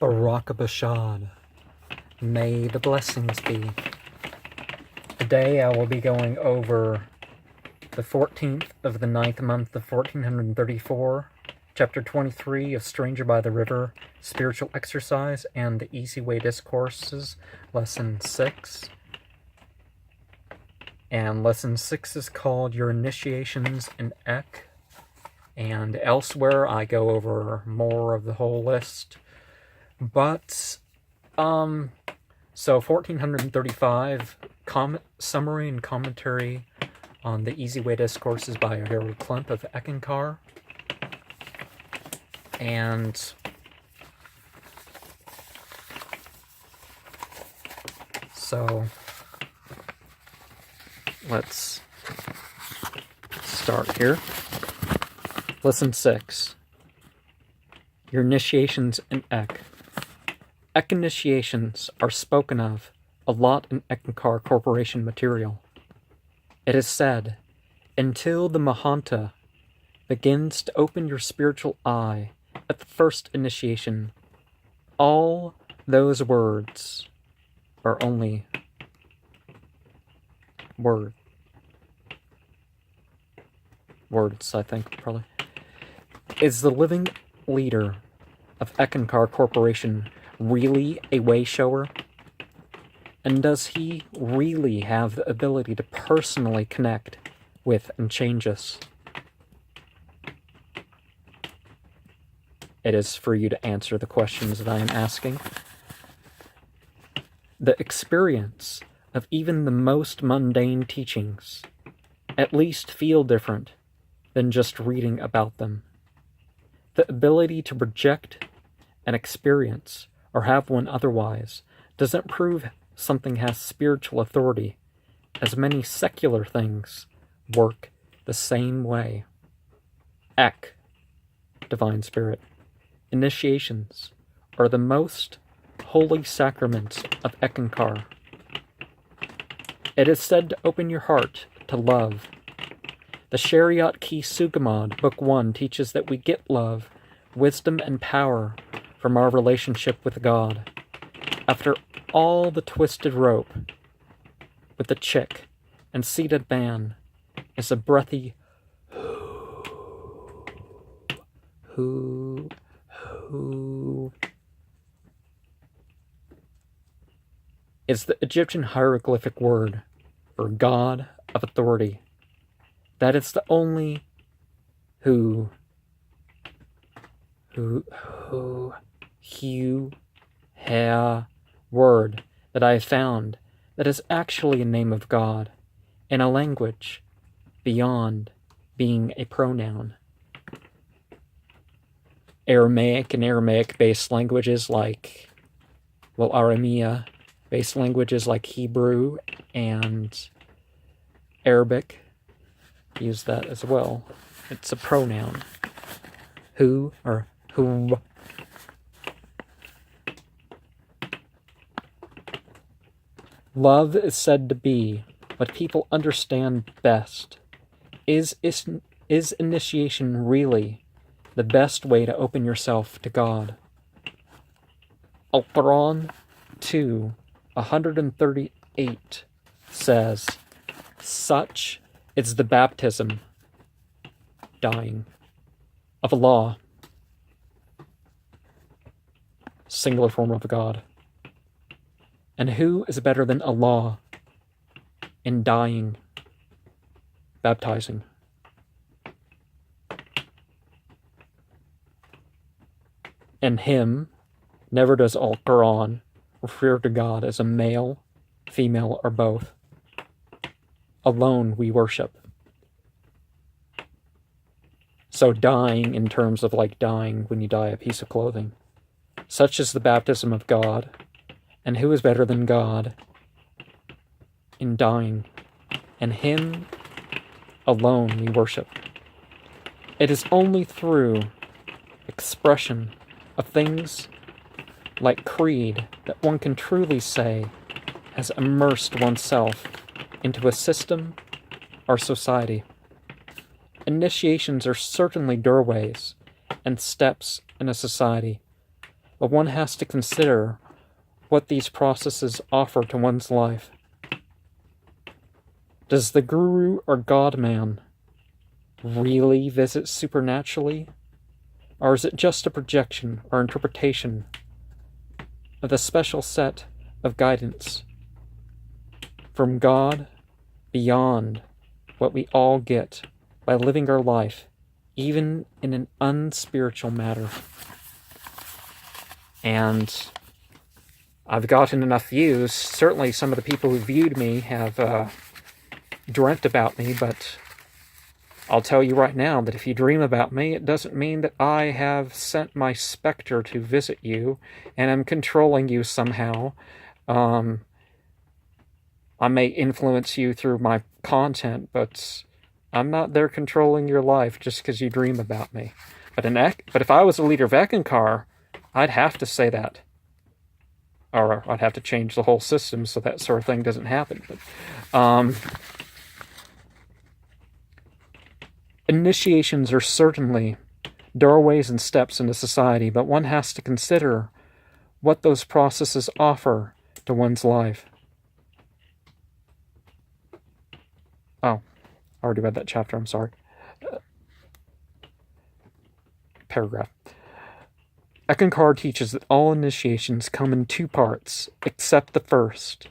Barak Bashad. May the blessings be. Today I will be going over the 14th of the 9th month of 1434, Chapter 23 of Stranger by the River, Spiritual Exercise, and the Easy Way Discourses, Lesson 6. And Lesson 6 is called Your Initiations in Ek. And elsewhere I go over more of the whole list. But, so 1435, summary and commentary on the Easy Way Discourses by Harold Klemp of Eckankar. And so let's start here. Lesson 6. Your initiations in Ek. Ek initiations are spoken of a lot in Eckankar Corporation material. It is said, until the Mahanta begins to open your spiritual eye at the first initiation, all those words are only words, I think, probably. Is the living leader of Eckankar Corporation really a way shower? And does he really have the ability to personally connect with and change us? It is for you to answer the questions that I am asking. The experience of even the most mundane teachings at least feel different than just reading about them. The ability to project an experience or have one otherwise doesn't prove something has spiritual authority, as many secular things work the same way. Ek, Divine Spirit. Initiations are the most holy sacraments of Eckankar. It is said to open your heart to love. The Shariat Ki Sugamad, Book 1, teaches that we get love, wisdom, and power from our relationship with God. After all the twisted rope with the chick and seated man is a breathy who is the Egyptian hieroglyphic word for God of authority. That is the only who word that I have found that is actually a name of God in a language beyond being a pronoun. Aramaic and Aramaic-based languages like, Aramea-based languages like Hebrew and Arabic use that as well. It's a pronoun. Who, or who. Love is said to be what people understand best. Is initiation really the best way to open yourself to God? Al-Quran 2:138 says, such is the baptism, dying, of Allah, singular form of God. And who is better than Allah in dying, baptizing? And him, never does Al-Quran refer to God as a male, female, or both. Alone we worship. So dying in terms of like dying when you dye a piece of clothing. Such is the baptism of God. And who is better than God in dying? And him alone we worship. It is only through expression of things like creed that one can truly say has immersed oneself into a system or society. Initiations are certainly doorways and steps in a society, but one has to consider what these processes offer to one's life. Does the guru or God-man really visit supernaturally, or is it just a projection or interpretation of the special set of guidance from God beyond what we all get by living our life, even in an unspiritual matter? And I've gotten enough views. Certainly some of the people who viewed me have dreamt about me, but I'll tell you right now that if you dream about me, it doesn't mean that I have sent my specter to visit you and I'm controlling you somehow. I may influence you through my content, but I'm not there controlling your life just because you dream about me. But if I was a leader of Eckankar, I'd have to say that. Or I'd have to change the whole system so that sort of thing doesn't happen. But, initiations are certainly doorways and steps into society, but one has to consider what those processes offer to one's life. Oh, I already read that chapter, I'm sorry. Paragraph. Eckankar teaches that all initiations come in two parts, except the first.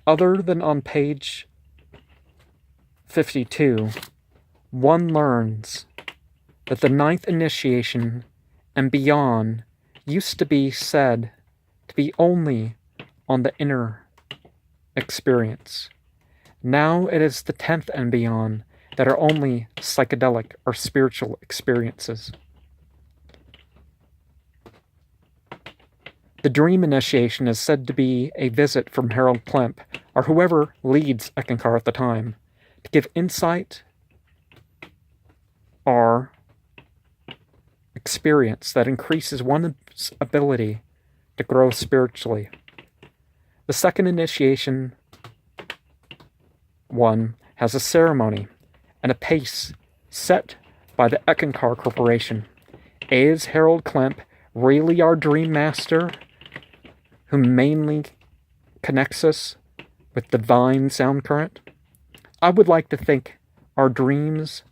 Other than on page 52, one learns that the ninth initiation and beyond used to be said to be only on the inner experience. Now it is the 10th and beyond that are only psychedelic or spiritual experiences. The dream initiation is said to be a visit from Harold Klemp, or whoever leads Eckankar at the time, to give insight or experience that increases one's ability to grow spiritually. The second initiation one has a ceremony and a pace set by the Eckankar Corporation. Is Harold Klemp really our dream master, who mainly connects us with divine sound current? I would like to think our dreams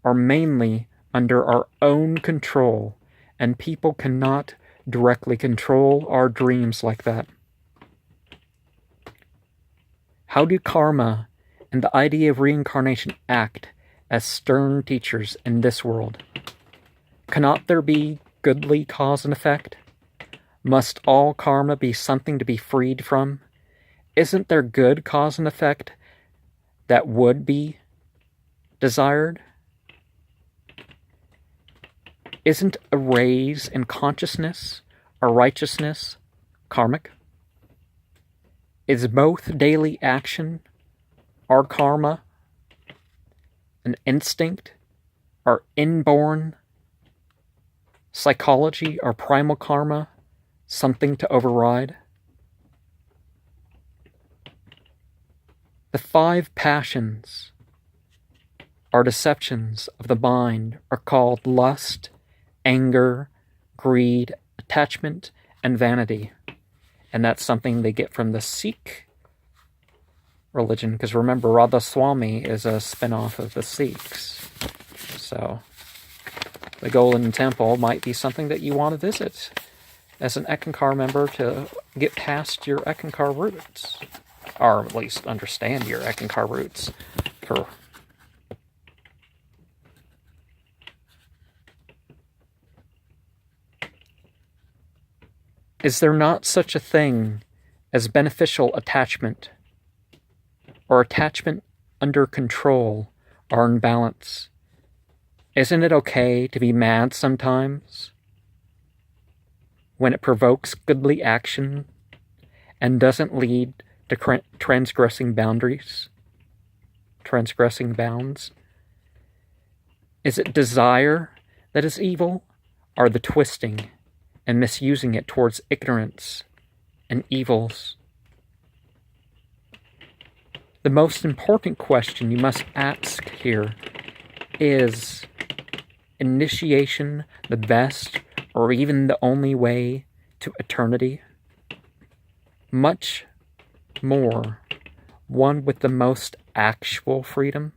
are mainly under our own control, and people cannot directly control our dreams like that. How do karma and the idea of reincarnation act as stern teachers in this world? Cannot there be goodly cause and effect? Must all karma be something to be freed from? Isn't there good cause and effect that would be desired? Isn't a raise in consciousness or righteousness karmic? Is both daily action or karma, an instinct or inborn psychology or primal karma, something to override? The 5 passions or deceptions of the mind are called lust, anger, greed, attachment, and vanity. And that's something they get from the Sikh religion, because remember, Radha Swami is a spin-off of the Sikhs. So the Golden Temple might be something that you want to visit as an Eckankar member to get past your Eckankar roots, or at least understand your Eckankar roots. Is there not such a thing as beneficial attachment, or attachment under control or in balance? Isn't it okay to be mad sometimes when it provokes goodly action and doesn't lead to transgressing boundaries, transgressing bounds? Is it desire that is evil, or the twisting and misusing it towards ignorance and evils? The most important question you must ask here is initiation the best or even the only way to eternity, much more one with the most actual freedom?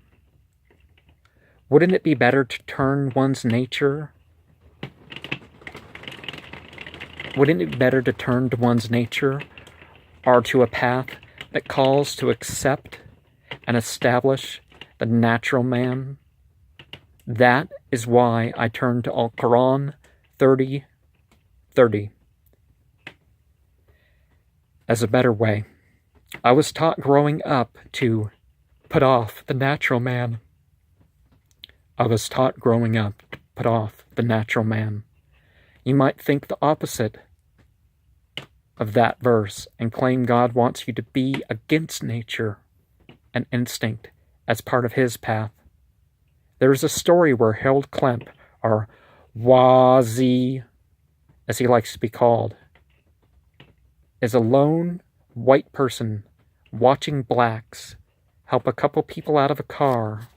Wouldn't it be better to turn one's nature? Wouldn't it be better to turn to one's nature or to a path that calls to accept and establish the natural man? That is why I turn to Al-Quran 30:30 as a better way. I was taught growing up to put off the natural man. I was taught growing up to put off the natural man. You might think the opposite of that verse and claim God wants you to be against nature and instinct as part of his path. There is a story where Harold Klemp, or Wazi, as he likes to be called, is a lone white person watching blacks help a couple people out of a car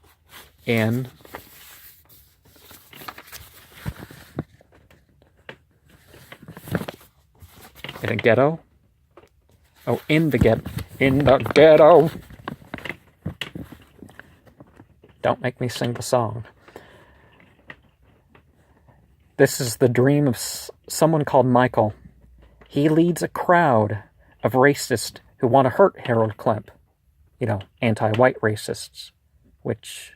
in a ghetto? Oh, in the ghetto. Don't make me sing the song. This is the dream of someone called Michael. He leads a crowd of racists who want to hurt Harold Klemp. Anti-white racists, which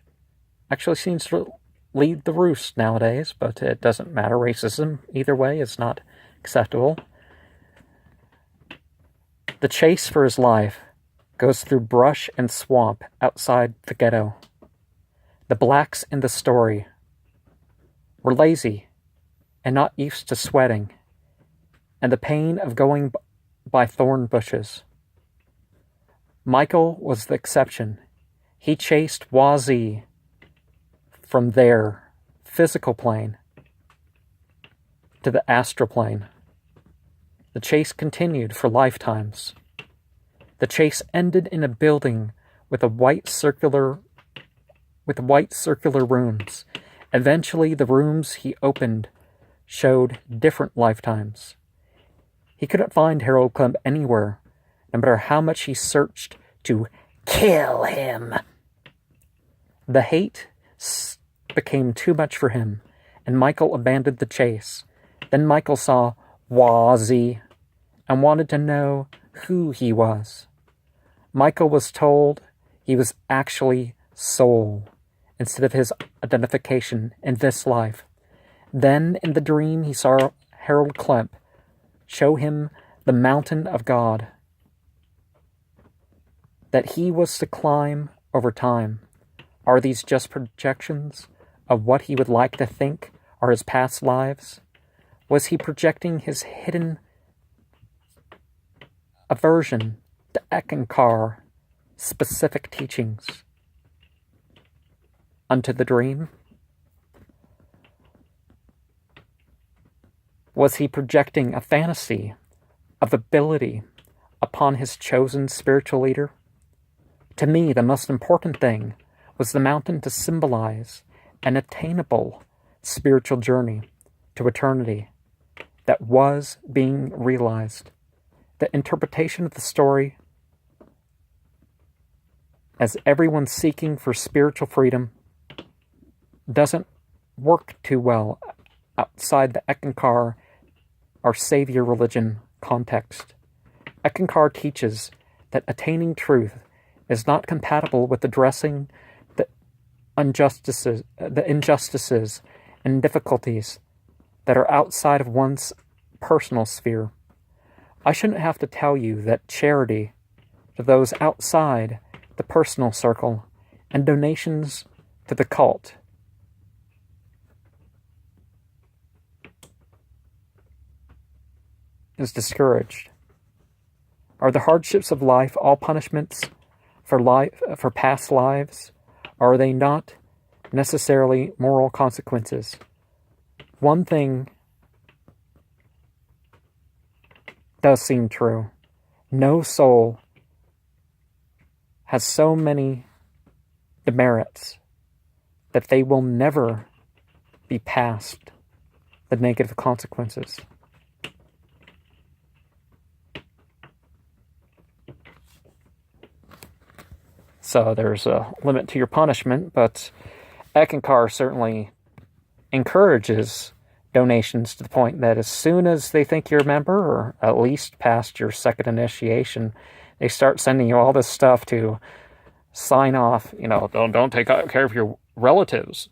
actually seems to lead the roost nowadays, but it doesn't matter. Racism, either way, is not acceptable. The chase for his life goes through brush and swamp outside the ghetto. The blacks in the story were lazy and not used to sweating and the pain of going by thorn bushes. Michael was the exception. He chased Wazi from their physical plane to the astral plane. The chase continued for lifetimes. The chase ended in a building with white circular rooms. Eventually, the rooms he opened showed different lifetimes. He couldn't find Harold Klemp anywhere, no matter how much he searched to kill him. The hate became too much for him, and Michael abandoned the chase. Then Michael saw Wazi and wanted to know who he was. Michael was told he was actually soul instead of his identification in this life. Then in the dream he saw Harold Klemp show him the mountain of God that he was to climb over time. Are these just projections of what he would like to think are his past lives? Was he projecting his hidden aversion to Eckankar specific teachings unto the dream? Was he projecting a fantasy of ability upon his chosen spiritual leader? To me, the most important thing was the mountain to symbolize an attainable spiritual journey to eternity that was being realized. The interpretation of the story as everyone seeking for spiritual freedom doesn't work too well outside the Eckankar, our savior religion, context. Eckankar teaches that attaining truth is not compatible with addressing the injustices and difficulties that are outside of one's personal sphere. I shouldn't have to tell you that charity to those outside the personal circle and donations to the cult is discouraged. Are the hardships of life all punishments for past lives? Or are they not necessarily moral consequences? One thing does seem true. No soul has so many demerits that they will never be past the negative consequences. so there's a limit to your punishment, but Eckankar certainly encourages donations to the point that as soon as they think you're a member, or at least past your second initiation, they start sending you all this stuff to sign off. Don't take care of your relatives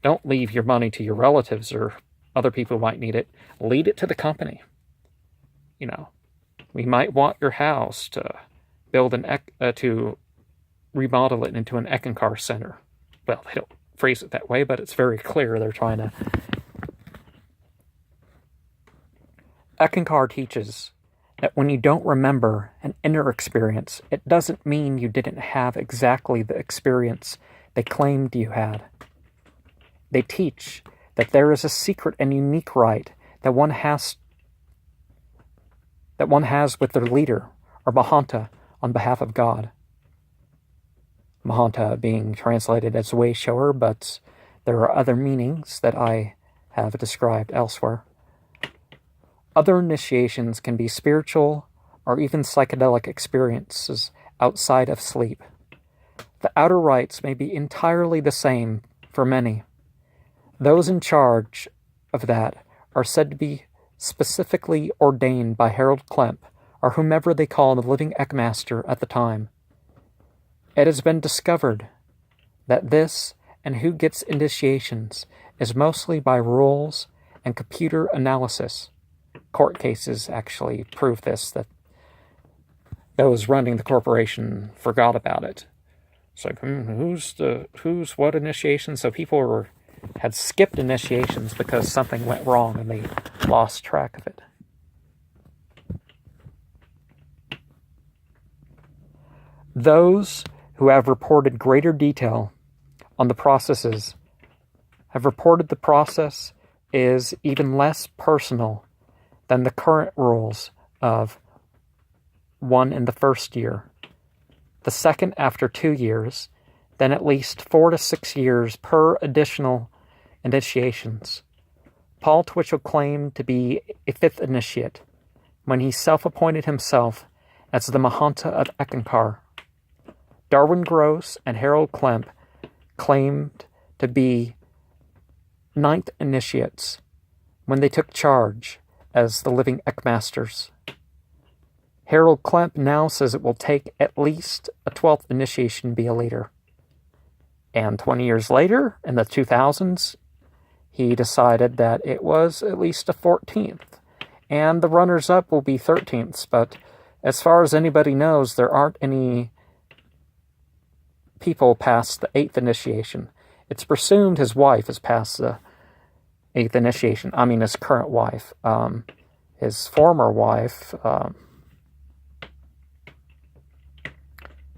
don't leave your money to your relatives or other people who might need it. Lead it to the company. We might want your house to build to remodel it into an Eckankar center. Well, they don't phrase it that way, but it's very clear they're trying to. Eckankar teaches that when you don't remember an inner experience, it doesn't mean you didn't have exactly the experience they claimed you had. They teach that there is a secret and unique right that one has with their leader, or Mahanta, on behalf of God. Mahanta being translated as way shower, but there are other meanings that I have described elsewhere. Other initiations can be spiritual or even psychedelic experiences outside of sleep. The outer rites may be entirely the same for many. Those in charge of that are said to be specifically ordained by Harold Klemp, or whomever they call the living Eckmaster at the time. It has been discovered that this, and who gets initiations, is mostly by rules and computer analysis. Court cases actually prove this, that those running the corporation forgot about it. It's like, who's what initiation? So people had skipped initiations because something went wrong and they lost track of it. Those who have reported greater detail on the processes have reported the process is even less personal than the current rules of one in the first year, the second after 2 years, then at least 4 to 6 years per additional initiations. Paul Twitchell claimed to be a fifth initiate when he self-appointed himself as the Mahanta of Eckankar. Darwin Gross and Harold Klemp claimed to be ninth initiates when they took charge as the living Eckmasters. Harold Klemp now says it will take at least a 12th initiation to be a leader. And 20 years later, in the 2000s, he decided that it was at least a 14th. And the runners-up will be 13ths, but as far as anybody knows, there aren't any people past the 8th initiation. It's presumed his wife is past the 8th initiation. I mean, his current wife. His former wife...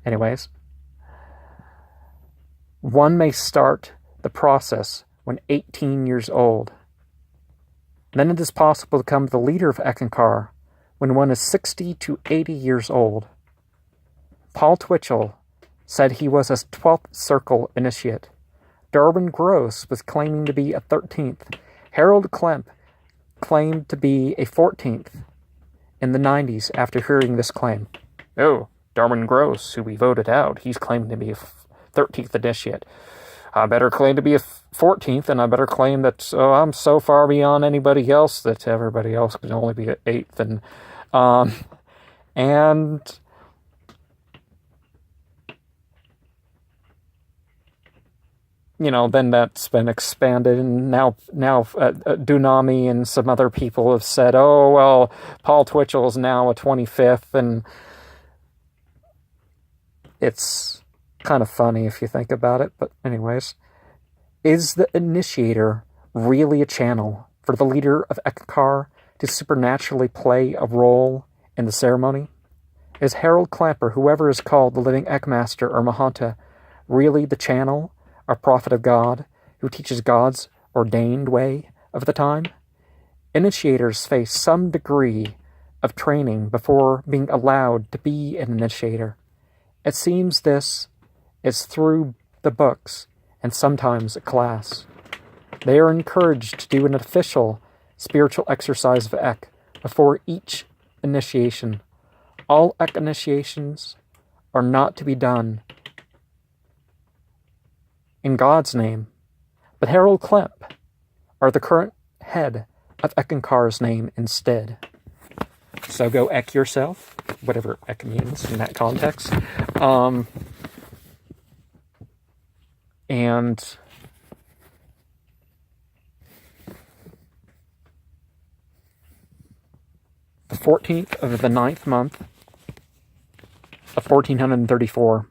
Anyways, one may start the process when 18 years old. Then it is possible to become the leader of Eckankar when one is 60 to 80 years old. Paul Twitchell said he was a 12th circle initiate. Darwin Gross was claiming to be a 13th. Harold Klemp claimed to be a 14th in the 90s after hearing this claim. Oh, Darwin Gross, who we voted out, he's claiming to be a 13th initiate. I better claim to be a 14th, and I better claim that I'm so far beyond anybody else that everybody else can only be an 8th. And then that's been expanded, and now Dunami and some other people have said, oh, well, Paul Twitchell is now a 25th, and it's kind of funny if you think about it, but anyways. Is the initiator really a channel for the leader of Eckankar to supernaturally play a role in the ceremony? Is Harold Klemp, whoever is called the living Eckmaster or Mahanta, really the channel or prophet of God who teaches God's ordained way of the time? Initiators face some degree of training before being allowed to be an initiator. It seems this is through the books and sometimes a class. They are encouraged to do an official spiritual exercise of Ek before each initiation. All Ek initiations are not to be done in God's name, but Harold Klemp are the current head of Eckankar's name instead. So go Eck yourself, whatever Eck means in that context. And the 14th of the 9th month of 1434,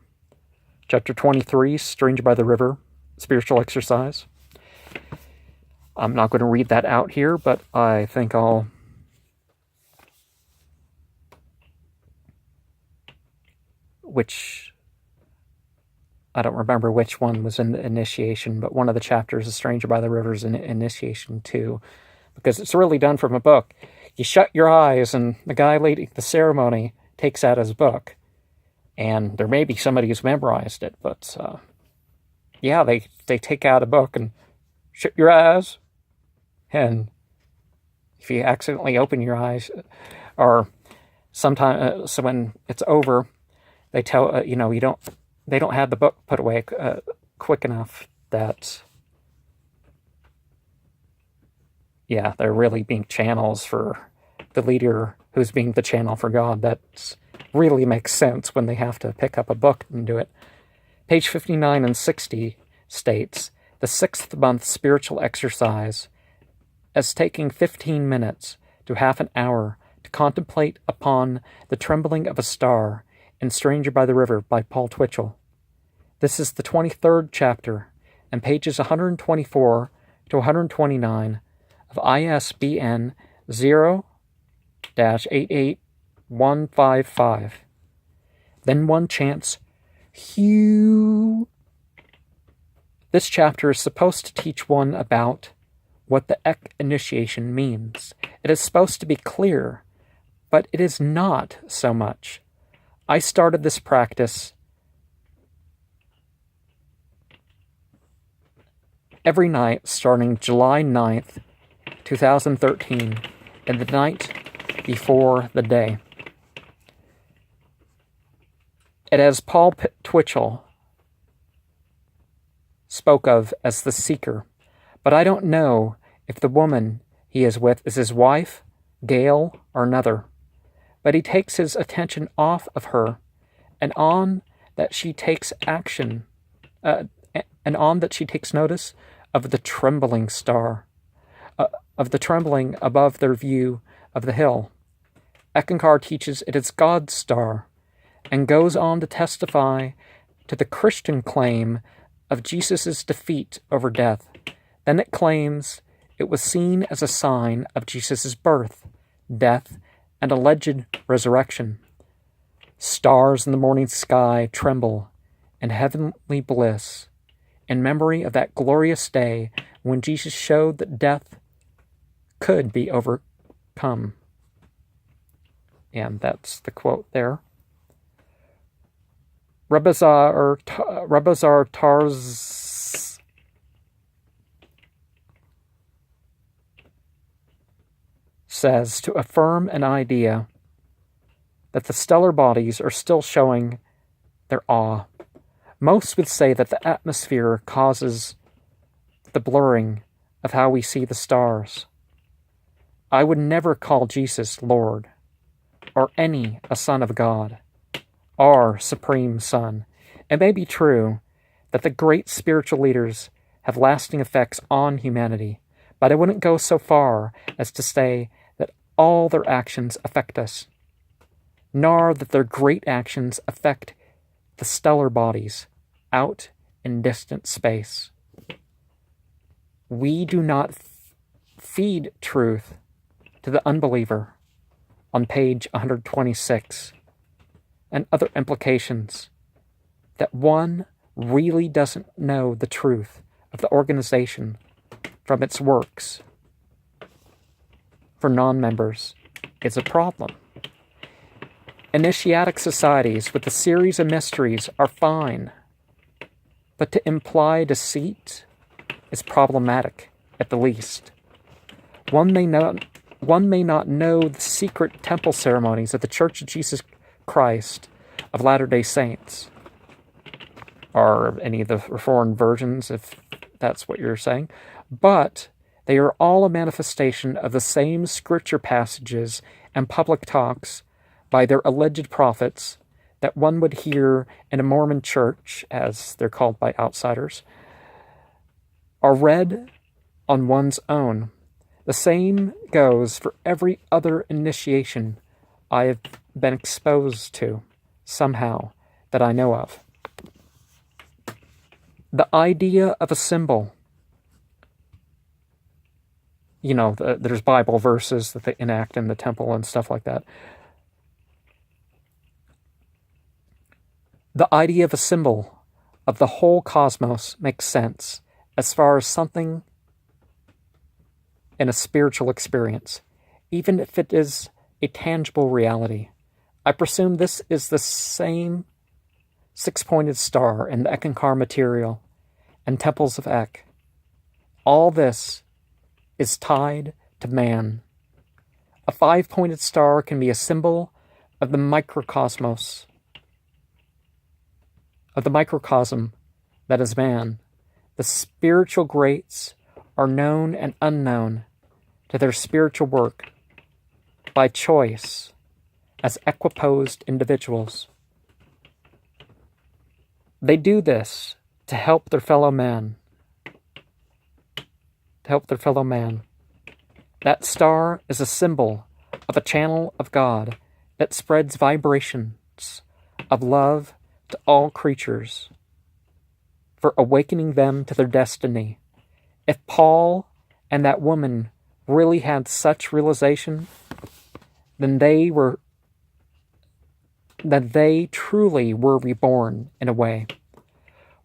chapter 23, Stranger by the River, Spiritual Exercise. I'm not going to read that out here, but I think I don't remember which one was in the initiation, but one of the chapters is Stranger by the River's in initiation too, because it's really done from a book. You shut your eyes, and the guy leading the ceremony takes out his book, and there may be somebody who's memorized it, but yeah, they take out a book and shut your eyes, and if you accidentally open your eyes, or sometimes so when it's over, they tell they don't have the book put away quick enough that, yeah, they're really being channels for the leader who's being the channel for God. That really makes sense when they have to pick up a book and do it. Page 59 and 60 states, the 6th month spiritual exercise as taking 15 minutes to half an hour to contemplate upon the trembling of a star in Stranger by the River by Paul Twitchell. This is the 23rd chapter, and pages 124 to 129 of ISBN 0-88155. Then one chants, Hugh. This chapter is supposed to teach one about what the Eck initiation means. It is supposed to be clear, but it is not so much. I started this practice every night starting July 9th, 2013, and the night before the day. It as Paul Twitchell spoke of as the seeker, but I don't know if the woman he is with is his wife, Gail, or another. But he takes his attention off of her, and on that she takes notice of the trembling star, of the trembling above their view of the hill. Eckankar teaches it is God's star, and goes on to testify to the Christian claim of Jesus' defeat over death. Then it claims it was seen as a sign of Jesus' birth, death, and alleged resurrection. Stars in the morning sky tremble in heavenly bliss, in memory of that glorious day when Jesus showed that death could be overcome. And that's the quote there. Rabazar Tarz says to affirm an idea that the stellar bodies are still showing their awe. Most would say that the atmosphere causes the blurring of how we see the stars. I would never call Jesus Lord, or any a Son of God, our Supreme Son. It may be true that the great spiritual leaders have lasting effects on humanity, but I wouldn't go so far as to say that all their actions affect us, nor that their great actions affect the stellar bodies out in distant space. We do not feed truth to the unbeliever on page 126, and other implications that one really doesn't know the truth of the organization from its works for non-members is a problem. Initiatic societies with a series of mysteries are fine, but to imply deceit is problematic at the least. One may not know the secret temple ceremonies of the Church of Jesus Christ of Latter-day Saints, or any of the Reformed versions, if that's what you're saying, but they are all a manifestation of the same scripture passages and public talks by their alleged prophets that one would hear in a Mormon church, as they're called by outsiders, are read on one's own. The same goes for every other initiation I have been exposed to, somehow, that I know of. The idea of a symbol, there's Bible verses that they enact in the temple and stuff like that. The idea of a symbol of the whole cosmos makes sense as far as something in a spiritual experience, even if it is a tangible reality. I presume this is the same six-pointed star in the Eckankar material and temples of Ek. All this is tied to man. A five-pointed star can be a symbol of the microcosm that is man. The spiritual greats are known and unknown to their spiritual work by choice as equiposed individuals. They do this to help their fellow man. That star is a symbol of a channel of God that spreads vibrations of love to all creatures, for awakening them to their destiny. If Paul and that woman really had such realization, then they truly were reborn in a way.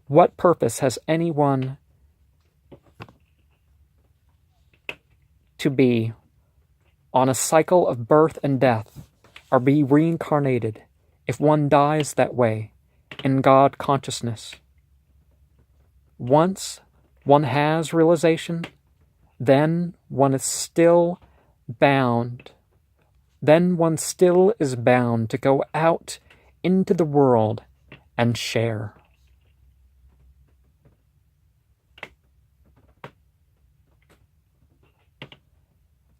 What purpose has anyone to be on a cycle of birth and death, or be reincarnated if one dies that way in God consciousness? Once one has realization, then one still is bound to go out into the world and share.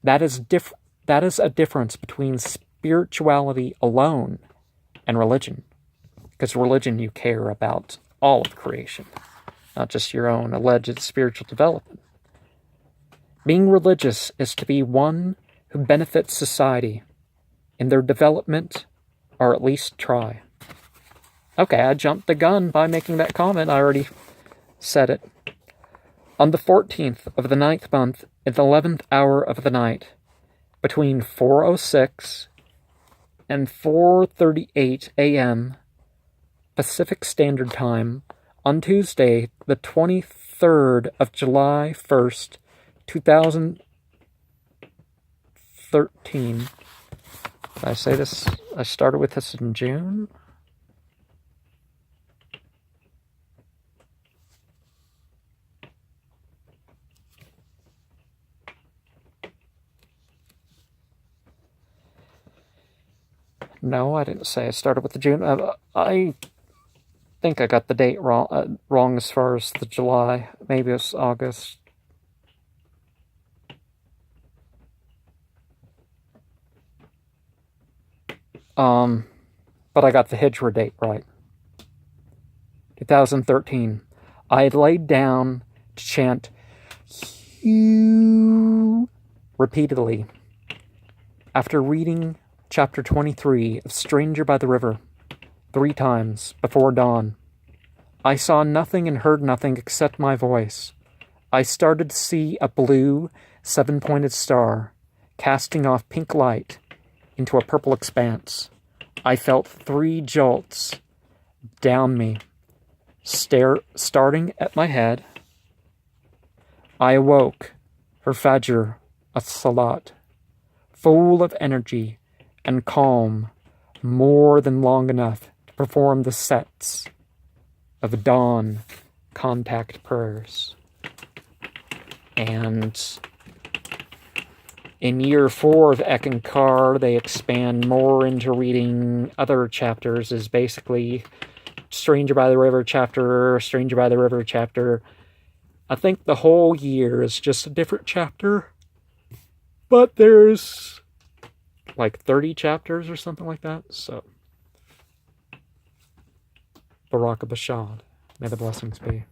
That is a difference between spirituality alone and religion. Because religion, you care about all of creation, not just your own alleged spiritual development. Being religious is to be one who benefits society in their development, or at least try. Okay, I jumped the gun by making that comment. I already said it. On the 14th of the 9th month, in the 11th hour of the night, between 4:06 and 4:38 a.m. Pacific Standard Time, on Tuesday, the 23rd of July 1st, 2013. Did I say this? I started with this in June? No, I didn't say I started with the June. I think I got the date wrong as far as the July. Maybe it's August. But I got the Hijra date right. 2013. I had laid down to chant "Hugh" repeatedly after reading Chapter 23 of Stranger by the River 3 times before dawn. I saw nothing and heard nothing except my voice. I started to see a blue, 7-pointed star casting off pink light into a purple expanse. I felt 3 jolts down me, starting at my head. I awoke for Fajr as-Salat, full of energy and calm, more than long enough to perform the sets of dawn contact prayers. And In year 4 of Eckankar, they expand more into reading other chapters, is basically Stranger by the River chapter, Stranger by the River chapter. I think the whole year is just a different chapter, but there's like 30 chapters or something like that, so. Baraka Bashad. May the blessings be.